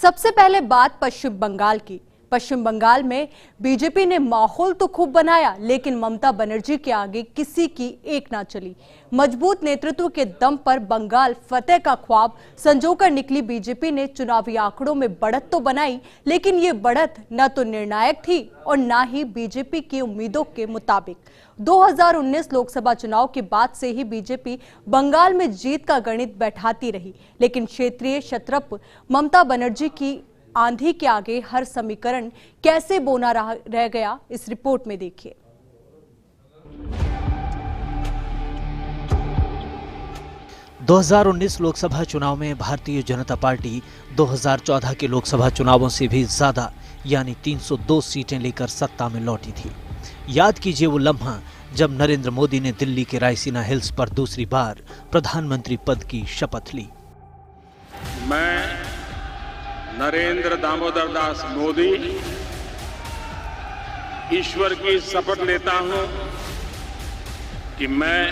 सबसे पहले बात पश्चिम बंगाल की। पश्चिम बंगाल में बीजेपी ने माहौल तो खूब बनाया, लेकिन ममता बनर्जी के आगे किसी की एक ना चली। मजबूत नेतृत्व के दम पर बंगाल फतेह का ख्वाब संजोकर निकली बीजेपी ने चुनावी आंकड़ों में बढ़त तो बनाई, लेकिन ये बढ़त न तो निर्णायक थी और न ही बीजेपी की उम्मीदों के मुताबिक। 2019 लोकसभा चुनाव के बाद से ही बीजेपी बंगाल में जीत का गणित बैठाती रही, लेकिन क्षेत्रीय क्षत्रप ममता बनर्जी की आंधी के आगे हर समीकरण कैसे बोना रह गया, इस रिपोर्ट में देखिए। – 2019 लोकसभा चुनाव में भारतीय जनता पार्टी 2014 के लोकसभा चुनावों से भी ज्यादा यानी 302 सीटें लेकर सत्ता में लौटी थी। याद कीजिए वो लम्हा जब नरेंद्र मोदी ने दिल्ली के रायसीना हिल्स पर दूसरी बार प्रधानमंत्री पद की शपथ ली। मैं नरेंद्र दामोदर दास मोदी ईश्वर की शपथ लेता हूं कि मैं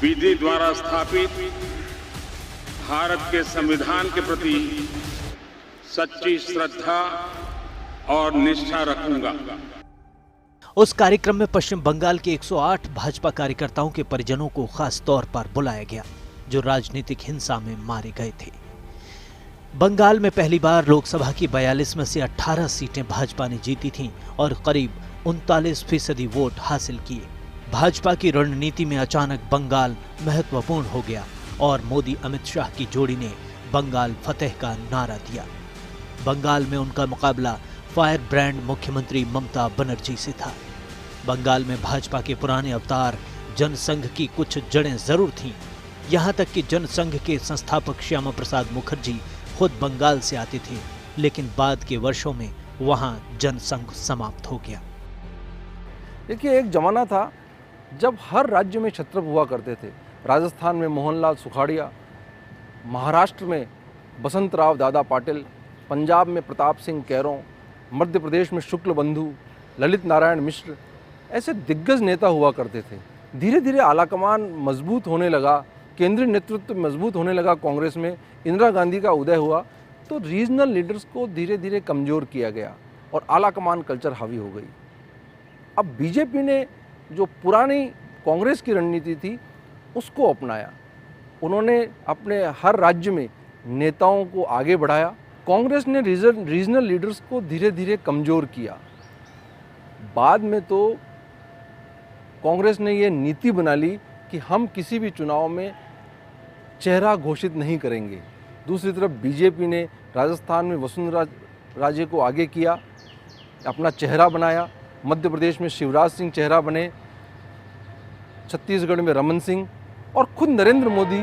विधि द्वारा स्थापित भारत के संविधान के प्रति सच्ची श्रद्धा और निष्ठा रखूंगा। उस कार्यक्रम में पश्चिम बंगाल के 108 भाजपा कार्यकर्ताओं के परिजनों को खास तौर पर बुलाया गया, जो राजनीतिक हिंसा में मारे गए थे। बंगाल में पहली बार लोकसभा की 42 में से 18 सीटें भाजपा ने जीती थीं और करीब 39% वोट हासिल किए। भाजपा की रणनीति में अचानक बंगाल महत्वपूर्ण हो गया और मोदी अमित शाह की जोड़ी ने बंगाल फतेह का नारा दिया। बंगाल में उनका मुकाबला फायर ब्रांड मुख्यमंत्री ममता बनर्जी से था। बंगाल में भाजपा के पुराने अवतार जनसंघ की कुछ जड़ें जरूर थीं, यहां तक कि जनसंघ के संस्थापक श्यामा प्रसाद मुखर्जी खुद बंगाल से आते थे, लेकिन बाद के वर्षों में वहां जनसंघ समाप्त हो गया। देखिए, एक जमाना था जब हर राज्य में क्षत्रप हुआ करते थे। राजस्थान में मोहनलाल सुखाड़िया, महाराष्ट्र में बसंतराव दादा पाटिल, पंजाब में प्रताप सिंह कैरों, मध्य प्रदेश में शुक्ल बंधु, ललित नारायण मिश्र, ऐसे दिग्गज नेता हुआ करते थे। धीरे धीरे आलाकमान मजबूत होने लगा, केंद्रीय नेतृत्व मजबूत होने लगा, कांग्रेस में इंदिरा गांधी का उदय हुआ तो रीजनल लीडर्स को धीरे धीरे कमज़ोर किया गया और आलाकमान कल्चर हावी हो गई। अब बीजेपी ने जो पुरानी कांग्रेस की रणनीति थी उसको अपनाया। उन्होंने अपने हर राज्य में नेताओं को आगे बढ़ाया। कांग्रेस ने रीजनल लीडर्स को धीरे धीरे कमज़ोर किया। बाद में तो कांग्रेस ने ये नीति बना ली कि हम किसी भी चुनाव में चेहरा घोषित नहीं करेंगे। दूसरी तरफ बीजेपी ने राजस्थान में वसुंधरा राजे को आगे किया, अपना चेहरा बनाया। मध्य प्रदेश में शिवराज सिंह चेहरा बने, छत्तीसगढ़ में रमन सिंह, और खुद नरेंद्र मोदी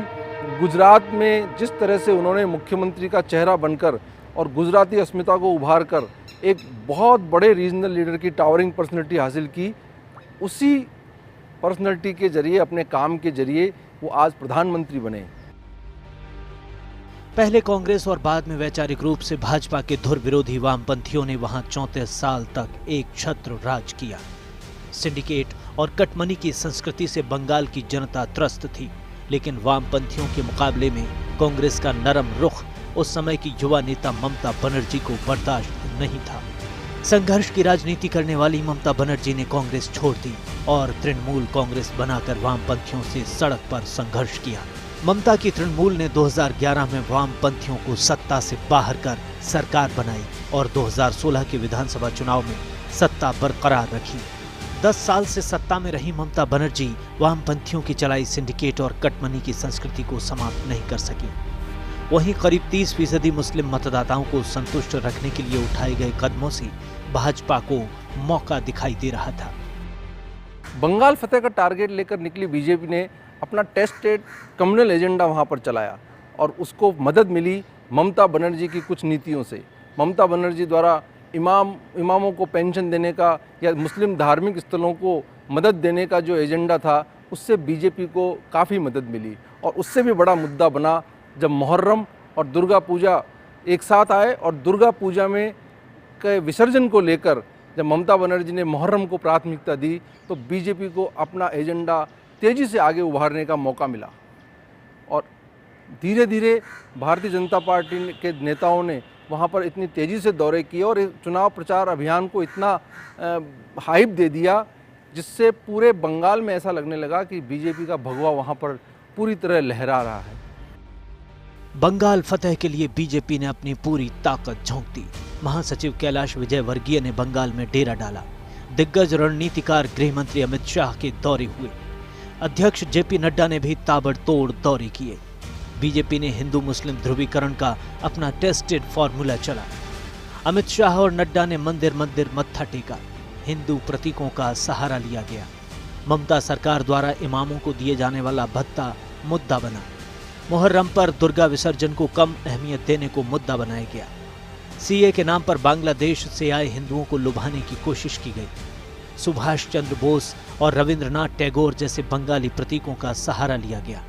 गुजरात में जिस तरह से उन्होंने मुख्यमंत्री का चेहरा बनकर और गुजराती अस्मिता को उभार कर एक बहुत बड़े रीजनल लीडर की टावरिंग पर्सनैलिटी हासिल की, उसी पर्सनैलिटी के जरिए, अपने काम के जरिए वो आज प्रधानमंत्री बने। पहले कांग्रेस और बाद में वैचारिक रूप से भाजपा के धुर विरोधी वामपंथियों ने वहां 34 साल तक एक छत्र राज किया। सिंडिकेट और कटमनी की संस्कृति से बंगाल की जनता त्रस्त थी, लेकिन वामपंथियों के मुकाबले में कांग्रेस का नरम रुख उस समय की युवा नेता ममता बनर्जी को बर्दाश्त नहीं था। संघर्ष की राजनीति करने वाली ममता बनर्जी ने कांग्रेस छोड़ दी और तृणमूल कांग्रेस बनाकर वामपंथियों से सड़क पर संघर्ष किया। ममता की तृणमूल ने 2011 में वामपंथियों को सत्ता से बाहर कर सरकार बनाई और 2016 के विधानसभा चुनाव में सत्ता बरकरार रखी। 10 साल से सत्ता में रही ममता बनर्जी वामपंथियों की चलाई सिंडिकेट और कटमनी की संस्कृति को समाप्त नहीं कर सकी। वहीं करीब 30% मुस्लिम मतदाताओं को संतुष्ट रखने के लिए उठाए गए कदमों से भाजपा को मौका दिखाई दे रहा था। बंगाल फतेह का टारगेट लेकर निकली बीजेपी ने अपना टेस्टेड कम्युनल एजेंडा वहाँ पर चलाया और उसको मदद मिली ममता बनर्जी की कुछ नीतियों से। ममता बनर्जी द्वारा इमामों को पेंशन देने का या मुस्लिम धार्मिक स्थलों को मदद देने का जो एजेंडा था, उससे बीजेपी को काफ़ी मदद मिली। और उससे भी बड़ा मुद्दा बना जब मुहर्रम और दुर्गा पूजा एक साथ आए और दुर्गा पूजा में के विसर्जन को लेकर जब ममता बनर्जी ने मुहर्रम को प्राथमिकता दी तो बीजेपी को अपना एजेंडा तेज़ी से आगे उभारने का मौका मिला। और धीरे धीरे भारतीय जनता पार्टी के नेताओं ने वहाँ पर इतनी तेज़ी से दौरे किए और इस चुनाव प्रचार अभियान को इतना हाइप दे दिया, जिससे पूरे बंगाल में ऐसा लगने लगा कि बीजेपी का भगवा वहाँ पर पूरी तरह लहरा रहा है। बंगाल फतेह के लिए बीजेपी ने अपनी पूरी ताकत झोंक दी। महासचिव कैलाश विजयवर्गीय ने बंगाल में डेरा डाला। दिग्गज रणनीतिकार गृह मंत्री अमित शाह के दौरे हुए। अध्यक्ष जेपी नड्डा ने भी ताबड़तोड़ दौरे किए। बीजेपी ने हिंदू मुस्लिम ध्रुवीकरण का अपना टेस्टेड फॉर्मूला चला। अमित शाह और नड्डा ने मंदिर मंदिर मत्था टेका। हिंदू प्रतीकों का सहारा लिया गया। ममता सरकार द्वारा इमामों को दिए जाने वाला भत्ता मुद्दा बना। मुहर्रम पर दुर्गा विसर्जन को कम अहमियत देने को मुद्दा बनाया गया। सीए के नाम पर बांग्लादेश से आए हिंदुओं को लुभाने की कोशिश की गई। सुभाष चंद्र बोस और रविंद्रनाथ टैगोर जैसे बंगाली प्रतीकों का सहारा लिया गया।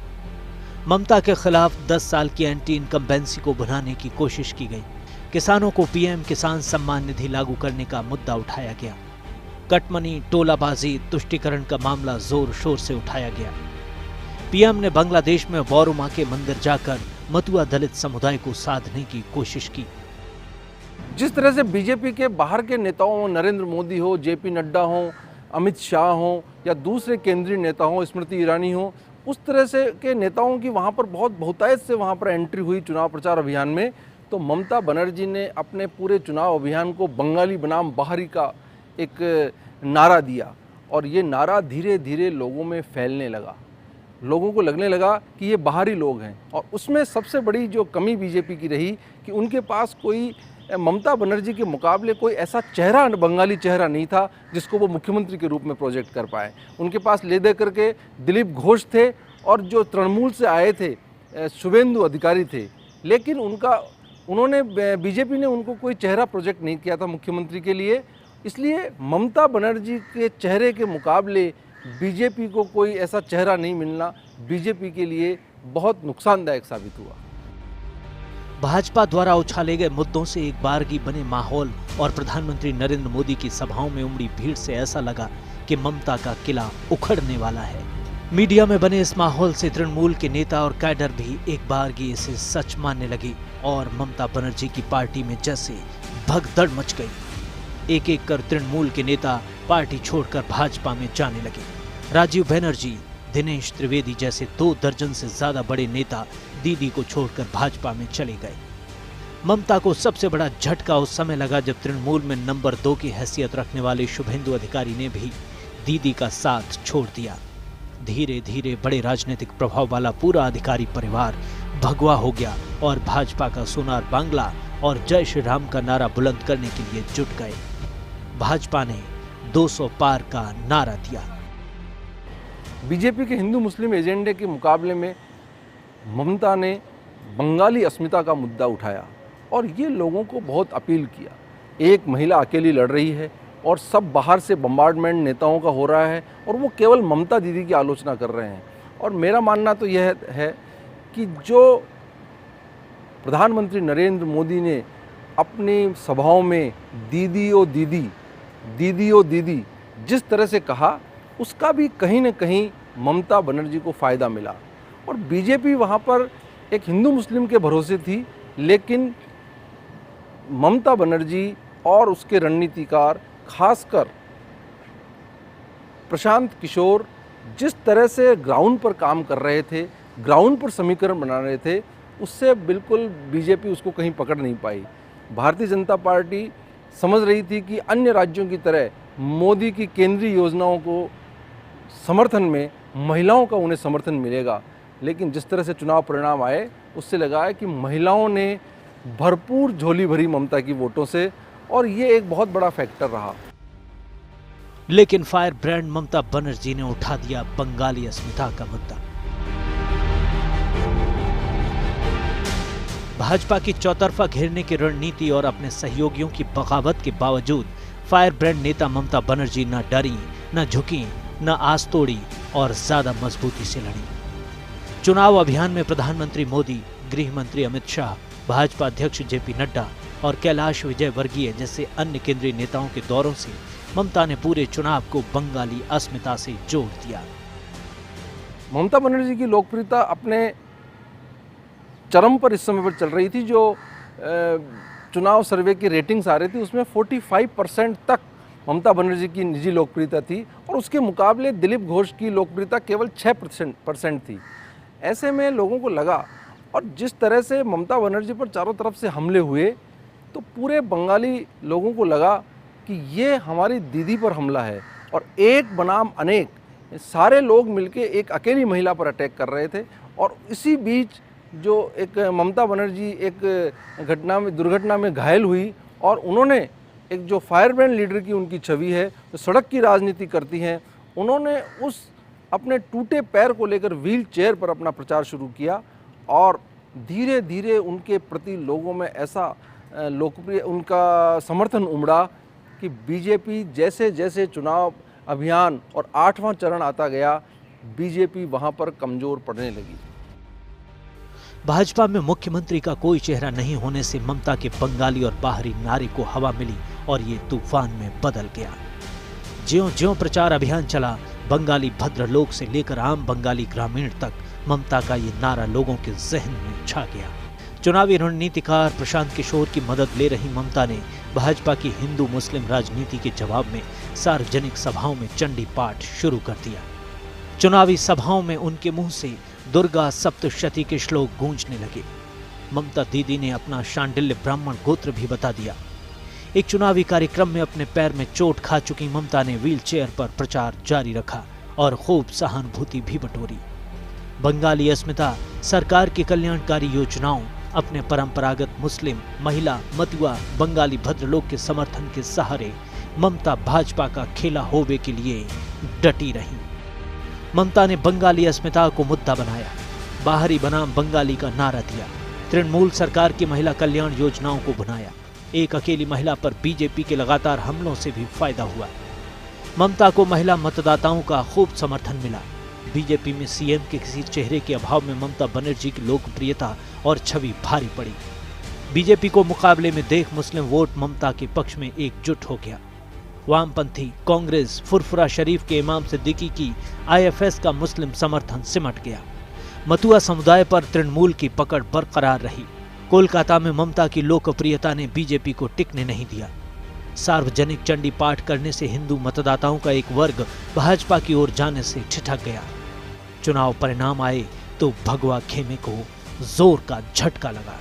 ममता के खिलाफ 10 साल की एंटी इनकम्बेंसी को भुनाने की कोशिश की गई। किसानों को पीएम किसान सम्मान निधि लागू करने का मुद्दा उठाया गया। कटमनी, टोलाबाजी, तुष्टीकरण का मामला जोर शोर से उठाया गया। पीएम ने बांग्लादेश में वॉरुमा के मंदिर जाकर मतुआ दलित समुदाय को साधने की कोशिश की। जिस तरह से बीजेपी के बाहर के नेताओं, नरेंद्र मोदी हो, जेपी नड्डा हो, अमित शाह हो या दूसरे केंद्रीय नेता हो, स्मृति ईरानी हो, उस तरह से के नेताओं की वहाँ पर बहुतायत से वहाँ पर एंट्री हुई चुनाव प्रचार अभियान में, तो ममता बनर्जी ने अपने पूरे चुनाव अभियान को बंगाली बनाम बाहरी का एक नारा दिया और ये नारा धीरे धीरे लोगों में फैलने लगा। लोगों को लगने लगा कि ये बाहरी लोग हैं और उसमें सबसे बड़ी जो कमी बीजेपी की रही कि उनके पास कोई ममता बनर्जी के मुकाबले कोई ऐसा चेहरा, बंगाली चेहरा नहीं था जिसको वो मुख्यमंत्री के रूप में प्रोजेक्ट कर पाए। उनके पास ले दे करके दिलीप घोष थे और जो तृणमूल से आए थे शुभेंदु अधिकारी थे, लेकिन उन्होंने बीजेपी ने उनको कोई चेहरा प्रोजेक्ट नहीं किया था मुख्यमंत्री के लिए। इसलिए ममता बनर्जी के चेहरे के मुकाबले बीजेपी को कोई ऐसा चेहरा नहीं मिलना बीजेपी के लिए बहुत नुकसानदायक साबित हुआ। भाजपा द्वारा उछाले गए मुद्दों से एक बारगी बने माहौल और प्रधानमंत्री नरेंद्र मोदी की सभाओं में उमड़ी भीड़ से ऐसा लगा कि ममता का किला उखड़ने वाला है। मीडिया में बने इस माहौल से तृणमूल के नेता और कैडर भी एक बारगी इसे सच मानने लगी और ममता बनर्जी की पार्टी में जैसे भगदड़ मच गई। एक एक कर तृणमूल के नेता पार्टी छोड़कर भाजपा में जाने लगे। राजीव बनर्जी, दिनेश त्रिवेदी जैसे 2 दर्जन से ज्यादा बड़े नेता दीदी को छोड़कर भाजपा में चले गए। ममता को सबसे बड़ा झटका उस समय लगा जब तृणमूल में नंबर 2 की हैसियत रखने वाले शुभेंदु अधिकारी ने भी दीदी का साथ छोड़ दिया। धीरे धीरे बड़े राजनीतिक प्रभाव वाला पूरा अधिकारी परिवार भगवा हो गया और भाजपा का सोनार बांग्ला और जय श्री राम का नारा बुलंद करने के लिए जुट गए। भाजपा ने 200 पार का नारा दिया। बीजेपी के हिंदू मुस्लिम एजेंडे के मुकाबले में ममता ने बंगाली अस्मिता का मुद्दा उठाया और ये लोगों को बहुत अपील किया। एक महिला अकेली लड़ रही है और सब बाहर से बम्बार्डमेंट नेताओं का हो रहा है और वो केवल ममता दीदी की आलोचना कर रहे हैं। और मेरा मानना तो यह है कि जो प्रधानमंत्री नरेंद्र मोदी ने अपनी सभाओं में दीदी ओ दीदी, दीदी ओ दीदी जिस तरह से कहा, उसका भी कहीं न कहीं ममता बनर्जी को फ़ायदा मिला और बीजेपी वहाँ पर एक हिंदू मुस्लिम के भरोसे थी, लेकिन ममता बनर्जी और उसके रणनीतिकार खासकर प्रशांत किशोर जिस तरह से ग्राउंड पर काम कर रहे थे, ग्राउंड पर समीकरण बना रहे थे, उससे बिल्कुल बीजेपी उसको कहीं पकड़ नहीं पाई। भारतीय जनता पार्टी समझ रही थी कि अन्य राज्यों की तरह मोदी की केंद्रीय योजनाओं को समर्थन में महिलाओं का उन्हें समर्थन मिलेगा, लेकिन जिस तरह से चुनाव परिणाम आए उससे लगा है कि महिलाओं ने भरपूर झोली भरी ममता की वोटों से और ये एक बहुत बड़ा फैक्टर रहा। लेकिन फायर ब्रांड ममता बनर्जी ने उठा दिया बंगाली अस्मिता का मुद्दा। भाजपा की चौतरफा घेरने की रणनीति और अपने सहयोगियों की बगावत के बावजूद फायर ब्रांड नेता ममता बनर्जी न डरी, न झुकी, न आस तोड़ी और ज्यादा मजबूती से लड़ी। चुनाव अभियान में प्रधानमंत्री मोदी, गृह मंत्री अमित शाह, भाजपा अध्यक्ष जेपी नड्डा और कैलाश विजयवर्गीय जैसे अन्य केंद्रीय नेताओं के दौरों से ममता ने पूरे चुनाव को बंगाली अस्मिता से जोड़ दिया। ममता बनर्जी की लोकप्रियता अपने चरम पर इस समय पर चल रही थी। जो चुनाव सर्वे की रेटिंग्स आ रही थी उसमें 45% तक ममता बनर्जी की निजी लोकप्रियता थी और उसके मुकाबले दिलीप घोष की लोकप्रियता केवल 6% थी। ऐसे में लोगों को लगा, और जिस तरह से ममता बनर्जी पर चारों तरफ से हमले हुए तो पूरे बंगाली लोगों को लगा कि ये हमारी दीदी पर हमला है, और एक बनाम अनेक सारे लोग मिलके एक अकेली महिला पर अटैक कर रहे थे। और इसी बीच जो एक ममता बनर्जी एक दुर्घटना में घायल हुई, और उन्होंने एक जो फायरब्रांड लीडर की उनकी छवि है, जो सड़क की राजनीति करती हैं, उन्होंने उस अपने टूटे पैर को लेकर व्हील चेयर पर अपना प्रचार शुरू किया, और धीरे धीरे उनके प्रति लोगों में ऐसा लोकप्रिय उनका समर्थन उमड़ा कि बीजेपी जैसे जैसे चुनाव अभियान और 8वां चरण आता गया, बीजेपी वहां पर कमजोर पड़ने लगी। भाजपा में मुख्यमंत्री का कोई चेहरा नहीं होने से ममता के बंगाली और बाहरी नारे को हवा मिली और ये तूफान में बदल गया। ज्यों-ज्यों प्रचार अभियान चला, बंगाली भद्रलोक से लेकर आम बंगाली ग्रामीण तक ममता का ये नारा लोगों के जहन में छा गया। चुनावी रणनीतिकार प्रशांत किशोर की मदद ले रही ममता ने भाजपा की हिंदू मुस्लिम राजनीति के जवाब में सार्वजनिक सभाओं में चंडी पाठ शुरू कर दिया। चुनावी सभाओं में उनके मुंह से दुर्गा सप्तशती के श्लोक गूंजने लगे। ममता दीदी ने अपना शांडिल्य ब्राह्मण गोत्र भी बता दिया। एक चुनावी कार्यक्रम में अपने पैर में चोट खा चुकी ममता ने व्हील चेयर पर प्रचार जारी रखा और खूब सहानुभूति भी बटोरी। बंगाली अस्मिता, सरकार की कल्याणकारी योजनाओं, अपने परंपरागत मुस्लिम, महिला, मतुआ, बंगाली भद्रलोक के समर्थन के सहारे ममता भाजपा का खेला होवे के लिए डटी रही। ममता ने बंगाली अस्मिता को मुद्दा बनाया, बाहरी बनाम बंगाली का नारा दिया, तृणमूल सरकार की महिला कल्याण योजनाओं को भुनाया। एक अकेली महिला पर बीजेपी के लगातार हमलों से भी फायदा हुआ। ममता को महिला मतदाताओं का खूब समर्थन मिला। बीजेपी में सीएम के किसी चेहरे के अभाव में ममता बनर्जी की लोकप्रियता और छवि भारी पड़ी। बीजेपी को मुकाबले में देख मुस्लिम वोट ममता के पक्ष में एकजुट हो गया। वामपंथी, कांग्रेस, फुरफुरा शरीफ के इमाम सिद्दीकी की आईएफएस का मुस्लिम समर्थन सिमट गया। मतुआ समुदाय पर तृणमूल की पकड़ बरकरार रही। कोलकाता में ममता की लोकप्रियता ने बीजेपी को टिकने नहीं दिया। सार्वजनिक चंडी पाठ करने से हिंदू मतदाताओं का एक वर्ग भाजपा की ओर जाने से ठिठक गया। चुनाव परिणाम आए तो भगवा खेमे को जोर का झटका लगा।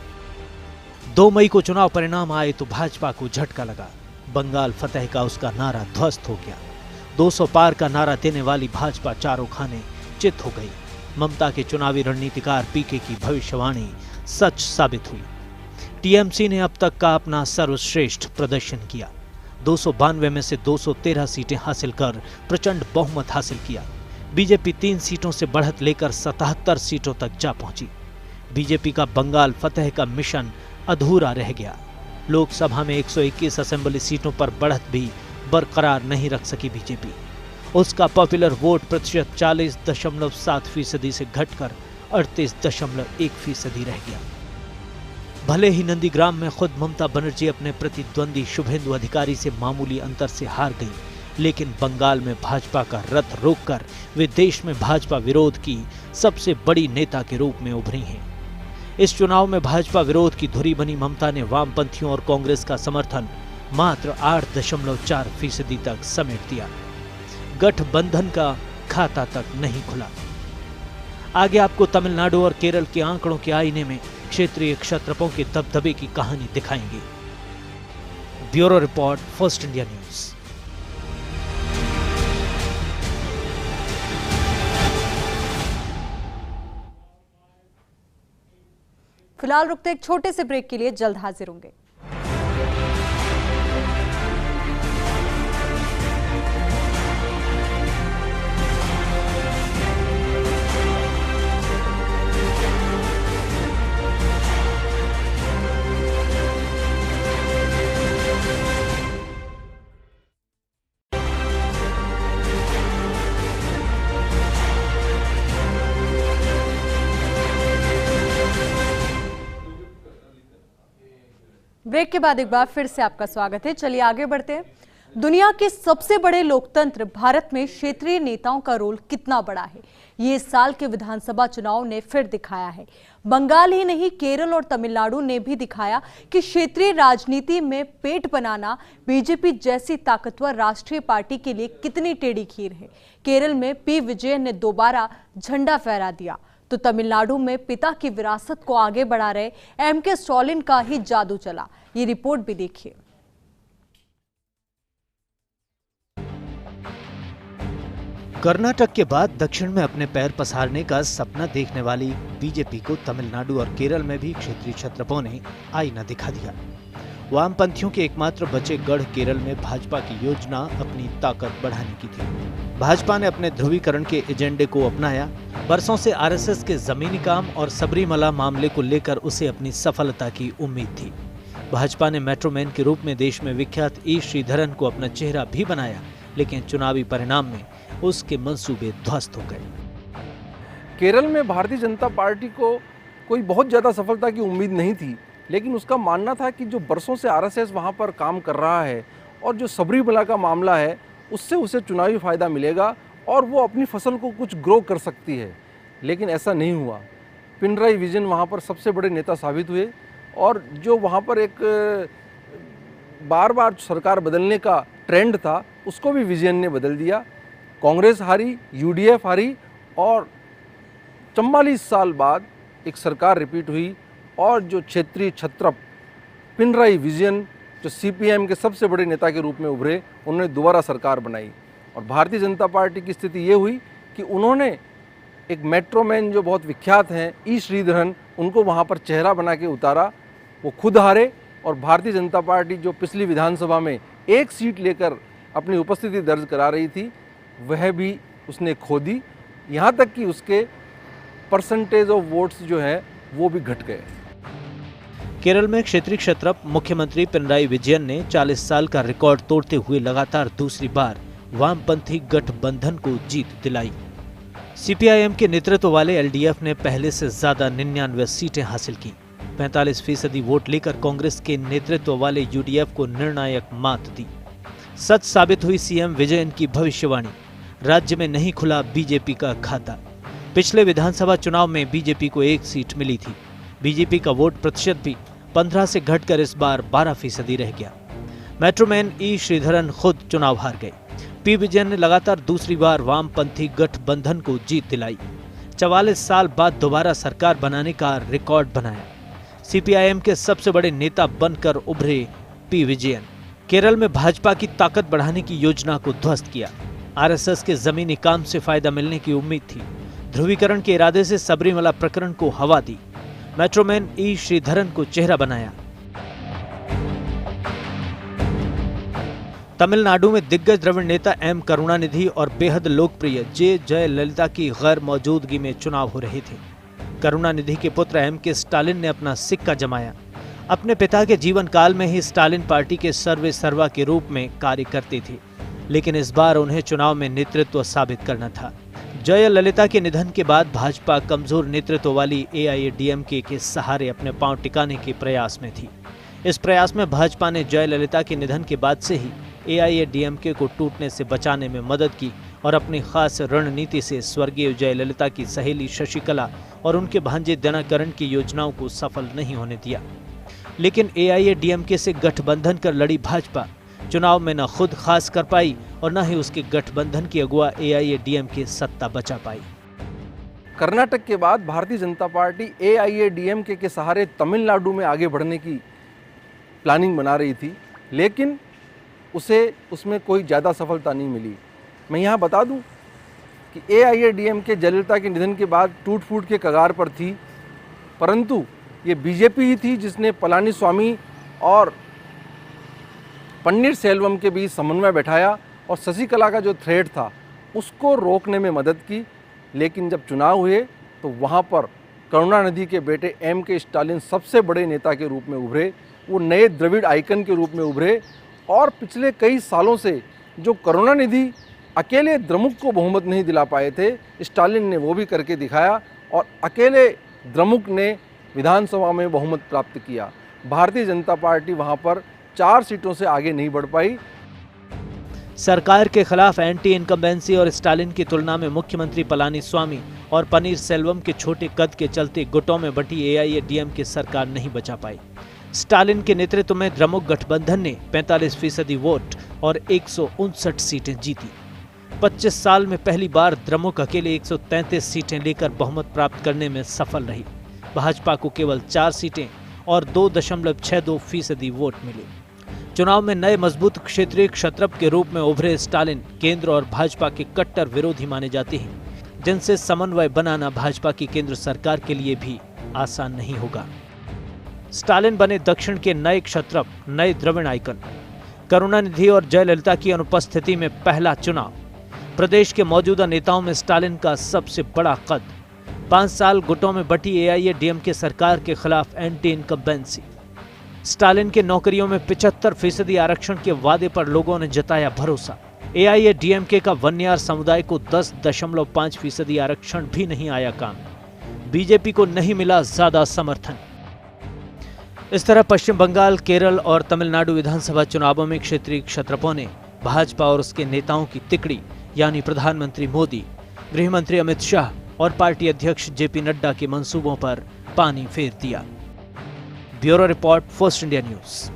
2 मई को चुनाव परिणाम आए तो भाजपा को झटका लगा। बंगाल फतेह का उसका नारा ध्वस्त हो गया। 200 पार का नारा देने वाली भाजपा चारों खाने चित हो गई। ममता के चुनावी रणनीतिकार पीके की भविष्यवाणी सच साबित हुई। टीएमसी ने अब तक का अपना सर्वश्रेष्ठ प्रदर्शन किया। 292 में से 213 सीटें हासिल कर प्रचंड बहुमत हासिल किया। बीजेपी 3 सीटों से बढ़त लेकर 77 सीटों तक जा पहुंची। बीजेपी का बंगाल फतेह का मिशन अधूरा रह गया। लोकसभा में 121 असेंबली सीटों पर बढ़त भी बरकरार नहीं रख सकी बीजेपी। उसका पॉपुलर वोट प्रतिशत 40.7% से घटकर 38.1% रह गया। भले ही नंदीग्राम में खुद ममता बनर्जी अपने प्रतिद्वंदी शुभेंदु अधिकारी से मामूली अंतर से हार गई, लेकिन बंगाल में भाजपा का रथ रोककर वे देश में भाजपा विरोध की सबसे बड़ी नेता के रूप में उभरी हैं। इस चुनाव में भाजपा विरोध की धुरी बनी ममता ने वामपंथियों और कांग्रेस का समर्थन मात्र 8.4% तक समेट दिया। गठबंधन का खाता तक नहीं खुला। आगे आपको तमिलनाडु और केरल के आंकड़ों के आईने में क्षेत्रीय क्षत्रपों के दबदबे की कहानी दिखाएंगे। Bureau report, first India news. फिलहाल रुकते एक छोटे से ब्रेक के लिए, जल्द हाजिर होंगे। ब्रेक के बाद एक बार फिर से आपका स्वागत है। चलिए आगे बढ़ते हैं। दुनिया के सबसे बड़े लोकतंत्र भारत में क्षेत्रीय नेताओं का रोल कितना बड़ा है, ये इस साल के विधानसभा चुनाव ने फिर दिखाया है। बंगाल ही नहीं, केरल और तमिलनाडु ने भी दिखाया कि क्षेत्रीय राजनीति में पेट बनाना बीजेपी जैसी ताकतवर राष्ट्रीय पार्टी के लिए कितनी टेढ़ी खीर है। केरल में पी विजयन ने दोबारा झंडा फहरा दिया, तो तमिलनाडु में पिता की विरासत को आगे बढ़ा रहे एम.के. स्टालिन का ही जादू चला। ये रिपोर्ट भी देखिए। कर्नाटक के बाद दक्षिण में अपने पैर पसारने का सपना देखने वाली बीजेपी को तमिलनाडु और केरल में भी क्षेत्रीय छत्रपों ने आईना दिखा दिया। वामपंथियों के एकमात्र बचे गढ़ केरल में भाजपा की योजना अपनी ताकत बढ़ाने की थी। भाजपा ने अपने ध्रुवीकरण के एजेंडे को अपनाया। बरसों से आरएसएस के जमीनी काम और सबरीमला मामले को लेकर उसे अपनी सफलता की उम्मीद थी। भाजपा ने मेट्रोमैन के रूप में देश में विख्यात ई श्रीधरन को अपना चेहरा भी बनाया, लेकिन चुनावी परिणाम में उसके मंसूबे ध्वस्त हो गए। केरल में भारतीय जनता पार्टी को कोई बहुत ज़्यादा सफलता की उम्मीद नहीं थी, लेकिन उसका मानना था कि जो बरसों से आरएसएस वहाँ पर काम कर रहा है और जो सबरीमला का मामला है उससे उसे चुनावी फ़ायदा मिलेगा और वो अपनी फसल को कुछ ग्रो कर सकती है। लेकिन ऐसा नहीं हुआ। पिनराई विजयन वहाँ पर सबसे बड़े नेता साबित हुए और जो वहाँ पर एक बार बार सरकार बदलने का ट्रेंड था उसको भी विजयन ने बदल दिया। कांग्रेस हारी, यूडीएफ हारी और 44 साल बाद एक सरकार रिपीट हुई और जो क्षेत्रीय छत्रप पिनराई विजयन जो सीपीएम के सबसे बड़े नेता के रूप में उभरे, उन्होंने दोबारा सरकार बनाई। और भारतीय जनता पार्टी की स्थिति ये हुई कि उन्होंने एक मेट्रोमैन जो बहुत विख्यात हैं ई श्रीधरन, उनको वहाँ पर चेहरा बना के उतारा। वो खुद हारे और भारतीय जनता पार्टी जो पिछली विधानसभा में एक सीट लेकर अपनी उपस्थिति दर्ज करा रही थी, वह भी उसने खो दी। यहाँ तक कि उसके परसेंटेज ऑफ वोट्स जो है वो भी घट गए। केरल में क्षेत्रीय क्षत्रप मुख्यमंत्री पिनराई विजयन ने 40 साल का रिकॉर्ड तोड़ते हुए लगातार दूसरी बार वामपंथी गठबंधन को जीत दिलाई। सीपीआईएम के नेतृत्व वाले एलडीएफ ने पहले से ज्यादा 99 सीटें हासिल की। 45% वोट लेकर कांग्रेस के नेतृत्व वाले यूडीएफ को निर्णायक मात दी। सच साबित हुई सीएम विजयन की भविष्यवाणी। राज्य में नहीं खुला बीजेपी का खाता। पिछले विधानसभा चुनाव में बीजेपी को 1 सीट मिली थी। बीजेपी का वोट प्रतिशत भी 15 से घटकर इस बार 12% रह गया। मेट्रोमैन ई श्रीधरन खुद चुनाव हार गए। पी विजयन ने लगातार दूसरी बार वामपंथी गठबंधन को जीत दिलाई। 44 साल बाद दोबारा सरकार बनाने का रिकॉर्ड बनाया। सीपीआईएम के सबसे बड़े नेता बनकर उभरे पी विजयन। केरल में भाजपा की ताकत बढ़ाने की योजना को ध्वस्त किया। आरएसएस के जमीनी काम से फायदा मिलने की उम्मीद थी। ध्रुवीकरण के इरादे से सबरीमला प्रकरण को हवा दी। मेट्रोमैन ई श्रीधरन को चेहरा बनाया। तमिलनाडु में दिग्गज द्रविड़ नेता एम करुणानिधि और बेहद लोकप्रिय जे जयललिता की गैर मौजूदगी में चुनाव हो रहे थे। करुणानिधि के पुत्र एम.के. स्टालिन ने अपना सिक्का जमाया। अपने पिता के जीवन काल में ही स्टालिन पार्टी के सर्वे सर्वा के रूप में कार्य करते थे, लेकिन इस बार उन्हें चुनाव में नेतृत्व साबित करना था। जयललिता के निधन के बाद भाजपा कमजोर नेतृत्व वाली एआईएडीएमके के सहारे अपने पांव टिकाने के प्रयास में थी। इस प्रयास में भाजपा ने जयललिता के निधन के बाद से ही एआईएडीएमके को टूटने से बचाने में मदद की और अपनी खास रणनीति से स्वर्गीय जयललिता की सहेली शशिकला और उनके भांजे दिनकरन की योजनाओं को सफल नहीं होने दिया। लेकिन एआईएडीएमके से गठबंधन कर लड़ी भाजपा चुनाव में न खुद खास कर पाई और न ही उसके गठबंधन की अगुआ एआईएडीएमके सत्ता बचा पाई। कर्नाटक के बाद भारतीय जनता पार्टी एआईएडीएमके के सहारे तमिलनाडु में आगे बढ़ने की प्लानिंग बना रही थी, लेकिन उसे उसमें कोई ज़्यादा सफलता नहीं मिली। मैं यहाँ बता दूं कि एआईएडीएमके जयललिता के निधन के बाद टूट फूट के कगार पर थी, परंतु ये बीजेपी ही थी जिसने पलानीस्वामी और पन्नीर सेल्वम के बीच समन्वय बैठाया और शशिकला का जो थ्रेट था उसको रोकने में मदद की। लेकिन जब चुनाव हुए तो वहाँ पर करुणानिधि के बेटे एम.के. स्टालिन सबसे बड़े नेता के रूप में उभरे। वो नए द्रविड़ आइकन के रूप में उभरे और पिछले कई सालों से जो करुणानिधि अकेले द्रमुक को बहुमत नहीं दिला पाए थे, स्टालिन ने वो भी करके दिखाया और अकेले द्रमुक ने विधानसभा में बहुमत प्राप्त किया। भारतीय जनता पार्टी वहाँ पर 4 सीटों से आगे नहीं बढ़ पाई। सरकार के खिलाफ एंटी इनकम्बेंसी और स्टालिन की तुलना में मुख्यमंत्री पलानीस्वामी और पनीर सेल्वम के छोटे कद के चलते गुटों में बटी एआईएडीएम की सरकार नहीं बचा पाई। स्टालिन के नेतृत्व में द्रमुक गठबंधन ने 45% वोट और 159 सीटें जीती। 25 साल में पहली बार द्रमुक अकेले 133 सीटें लेकर बहुमत प्राप्त करने में सफल रही। भाजपा को केवल 4 सीटें और 2.62% वोट मिले। चुनाव में नए मजबूत क्षेत्रीय क्षत्रप के रूप में उभरे स्टालिन केंद्र और भाजपा के कट्टर विरोधी माने जाते हैं, जिनसे समन्वय बनाना भाजपा की केंद्र सरकार के लिए भी आसान नहीं होगा। स्टालिन बने दक्षिण के नए क्षत्रप, नए द्रविड़ आइकन। करुणानिधि और जयललिता की अनुपस्थिति में पहला चुनाव। प्रदेश के मौजूदा नेताओं में स्टालिन का सबसे बड़ा कद। 5 साल गुटों में बटी एआईएडीएम के सरकार के खिलाफ एंटी इनकम्बेंसी। स्टालिन के नौकरियों में 75% आरक्षण के वादे पर लोगों ने जताया भरोसा। एआईएडीएमके का वन्यार समुदाय को 10.5% आरक्षण भी नहीं आया काम। बीजेपी को नहीं मिला ज्यादा समर्थन। इस तरह पश्चिम बंगाल, केरल और तमिलनाडु विधानसभा चुनावों में क्षेत्रीय क्षत्रपों ने भाजपा और उसके नेताओं की तिकड़ी यानी प्रधानमंत्री मोदी, गृह मंत्री अमित शाह और पार्टी अध्यक्ष जेपी नड्डा के मंसूबों पर पानी फेर दिया। Bureau report, first India news.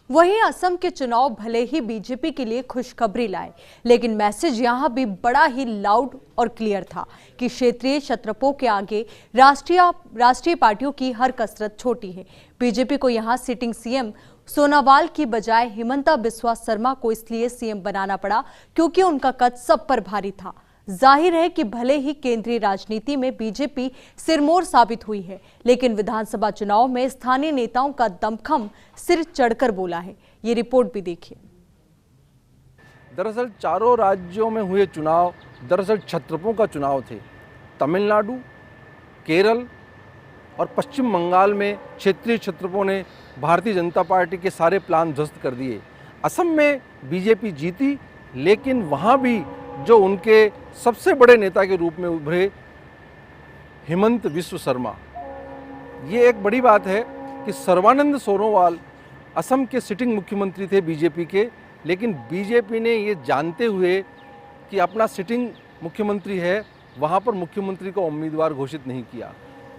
वहीं असम के चुनाव भले ही बीजेपी के लिए खुशखबरी लाए, लेकिन मैसेज यहां भी बड़ा ही लाउड और क्लियर था कि क्षेत्रीय क्षत्रपों के आगे राष्ट्रीय पार्टियों की हर कसरत छोटी है। बीजेपी को यहां सिटिंग सीएम सोनोवाल की बजाय हिमंता बिस्वा शर्मा को इसलिए सीएम बनाना पड़ा क्योंकि उनका कद सब पर भारी था। जाहिर है कि भले ही केंद्रीय राजनीति में बीजेपी सिरमौर साबित हुई है, लेकिन विधानसभा चुनाव में स्थानीय नेताओं का दमखम सिर चढ़कर बोला है। ये रिपोर्ट भी देखिए। दरअसल चारों राज्यों में हुए चुनाव दरअसल क्षत्रपों का चुनाव थे। तमिलनाडु, केरल और पश्चिम बंगाल में क्षेत्रीय क्षत्रपों ने भारतीय जनता पार्टी के सारे प्लान ध्वस्त कर दिए। असम में बीजेपी जीती, लेकिन वहाँ भी जो उनके सबसे बड़े नेता के रूप में उभरे हिमंत बिस्वा शर्मा, ये एक बड़ी बात है कि सर्बानंद सोनोवाल असम के सिटिंग मुख्यमंत्री थे बीजेपी के, लेकिन बीजेपी ने ये जानते हुए कि अपना सिटिंग मुख्यमंत्री है, वहाँ पर मुख्यमंत्री का उम्मीदवार घोषित नहीं किया।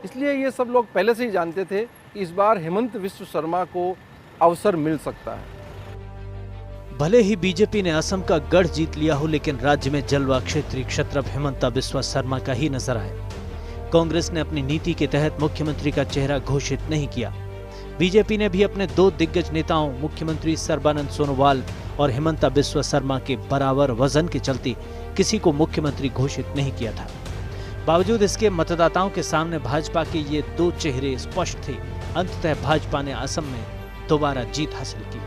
इसलिए ये सब लोग पहले से ही जानते थे कि इस बार हिमंत बिस्वा शर्मा को अवसर मिल सकता है। भले ही बीजेपी ने असम का गढ़ जीत लिया हो, लेकिन राज्य में जलवा क्षेत्रीय क्षत्रप हिमंता बिस्वा शर्मा का ही नजर आया। कांग्रेस ने अपनी नीति के तहत मुख्यमंत्री का चेहरा घोषित नहीं किया। बीजेपी ने भी अपने 2 दिग्गज नेताओं मुख्यमंत्री सर्बानंद सोनोवाल और हिमंता बिस्वा शर्मा के बराबर वजन के चलते किसी को मुख्यमंत्री घोषित नहीं किया था। बावजूद इसके मतदाताओं के सामने भाजपा के ये 2 चेहरे स्पष्ट थे। अंततः भाजपा ने असम में दोबारा जीत हासिल की।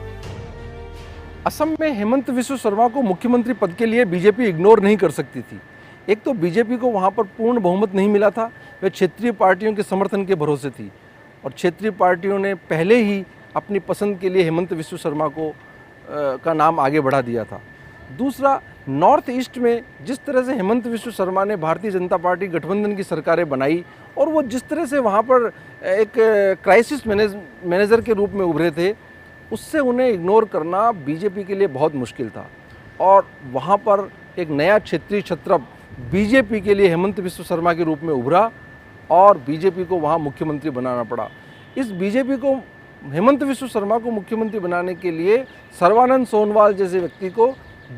असम में हिमंत बिस्वा शर्मा को मुख्यमंत्री पद के लिए बीजेपी इग्नोर नहीं कर सकती थी। एक तो बीजेपी को वहाँ पर पूर्ण बहुमत नहीं मिला था, वह क्षेत्रीय पार्टियों के समर्थन के भरोसे थी और क्षेत्रीय पार्टियों ने पहले ही अपनी पसंद के लिए हिमंत बिस्वा शर्मा को का नाम आगे बढ़ा दिया था। दूसरा, नॉर्थ ईस्ट में जिस तरह से हिमंत बिस्वा शर्मा ने भारतीय जनता पार्टी गठबंधन की सरकारें बनाई और वो जिस तरह से वहाँ पर एक क्राइसिस मैनेजर के रूप में उभरे थे, उससे उन्हें इग्नोर करना बीजेपी के लिए बहुत मुश्किल था। और वहाँ पर एक नया क्षेत्रीय क्षत्रप बीजेपी के लिए हिमंत बिस्वा शर्मा के रूप में उभरा और बीजेपी को वहाँ मुख्यमंत्री बनाना पड़ा। इस बीजेपी को हिमंत बिस्वा शर्मा को मुख्यमंत्री बनाने के लिए सर्बानंद सोनोवाल जैसे व्यक्ति को,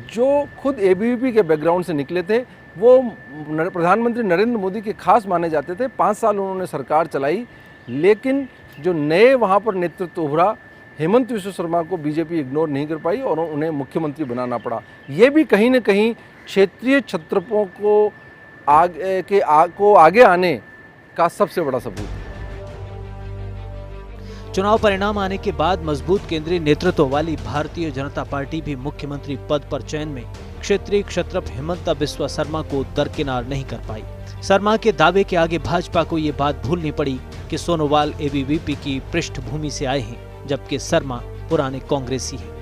जो खुद एबीवीपी के बैकग्राउंड से निकले थे, वो प्रधानमंत्री नरेंद्र मोदी के खास माने जाते थे। 5 साल उन्होंने सरकार चलाई, लेकिन जो नए वहाँ पर नेतृत्व उभरा, हिमंत बिस्वा शर्मा को बीजेपी इग्नोर नहीं कर पाई और उन्हें मुख्यमंत्री बनाना पड़ा। ये भी कहीं न कहीं क्षेत्रीय क्षत्रपों को आगे आने का सबसे बड़ा सबूत है। चुनाव परिणाम आने के बाद मजबूत केंद्रीय नेतृत्व वाली भारतीय जनता पार्टी भी मुख्यमंत्री पद पर चयन में क्षेत्रीय क्षत्रप हिमंता बिस्वा शर्मा को दरकिनार नहीं कर पाई। शर्मा के दावे के आगे भाजपा को ये बात भूलनी पड़ी कि सोनोवाल एबीवीपी की पृष्ठभूमि से आए हैं, जबकि शर्मा पुराने कांग्रेसी हैं।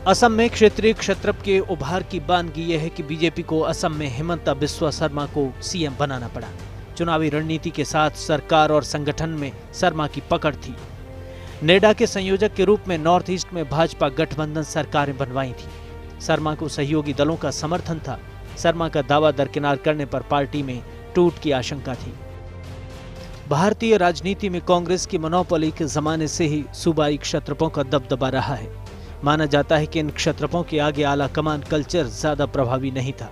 असम में क्षेत्रीय क्षत्रप के उभार की बानगी यह है कि बीजेपी को असम में हिमंता बिस्वा शर्मा को सीएम बनाना पड़ा। चुनावी रणनीति के साथ सरकार और संगठन में शर्मा की पकड़ थी। नेडा के संयोजक के रूप में नॉर्थ ईस्ट में भाजपा गठबंधन सरकारें बनवाई थी। शर्मा को सहयोगी दलों का समर्थन था। शर्मा का दावा दरकिनार करने पर पार्टी में टूट की आशंका थी। भारतीय राजनीति में कांग्रेस की मोनोपोली के जमाने से ही सूबाई क्षत्रपों का दबदबा रहा है। माना जाता है कि इन क्षत्रपों के आगे आला कमान कल्चर ज्यादा प्रभावी नहीं था।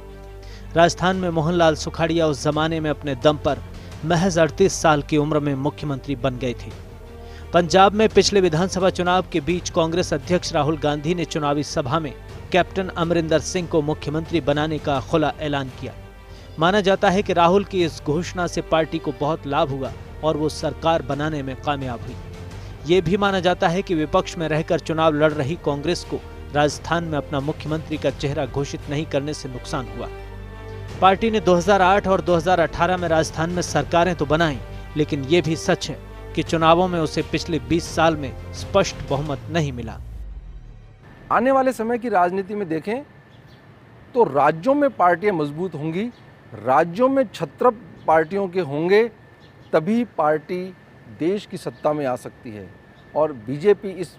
राजस्थान में मोहनलाल सुखाड़िया उस जमाने में अपने दम पर महज 38 साल की उम्र में मुख्यमंत्री बन गए थे। पंजाब में पिछले विधानसभा चुनाव के बीच कांग्रेस अध्यक्ष राहुल गांधी ने चुनावी सभा में कैप्टन अमरिंदर सिंह को मुख्यमंत्री बनाने का खुला ऐलान किया। माना जाता है कि राहुल की इस घोषणा से पार्टी को बहुत लाभ हुआ और वो सरकार बनाने में कामयाब हुई। ये भी माना जाता है कि विपक्ष में रहकर चुनाव लड़ रही कांग्रेस को राजस्थान में अपना मुख्यमंत्री का चेहरा घोषित नहीं करने से नुकसान हुआ। पार्टी ने 2008 और 2018 में राजस्थान में सरकारें तो बनाई, लेकिन ये भी सच है कि चुनावों में उसे पिछले 20 साल में स्पष्ट बहुमत नहीं मिला। आने वाले समय की राजनीति में देखें तो राज्यों में पार्टियां मजबूत होंगी, राज्यों में छत्रप पार्टियों के होंगे, तभी पार्टी देश की सत्ता में आ सकती है। और बीजेपी इस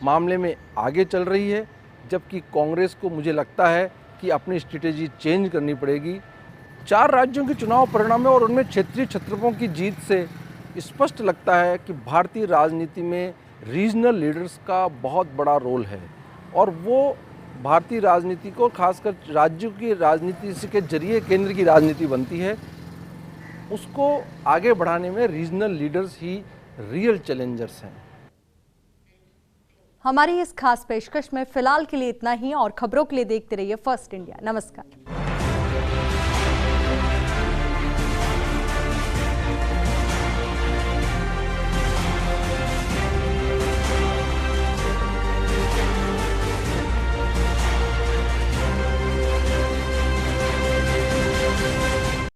मामले में आगे चल रही है, जबकि कांग्रेस को मुझे लगता है कि अपनी स्ट्रेटेजी चेंज करनी पड़ेगी। 4 राज्यों के चुनाव परिणाम और उनमें क्षेत्रीय छत्रपों की जीत से स्पष्ट लगता है कि भारतीय राजनीति में रीजनल लीडर्स का बहुत बड़ा रोल है और वो भारतीय राजनीति को, खासकर राज्यों की राजनीति के जरिए केंद्र की राजनीति बनती है, उसको आगे बढ़ाने में रीजनल लीडर्स ही रियल चैलेंजर्स हैं। हमारी इस खास पेशकश में फिलहाल के लिए इतना ही और खबरों के लिए देखते रहिए फर्स्ट इंडिया। नमस्कार।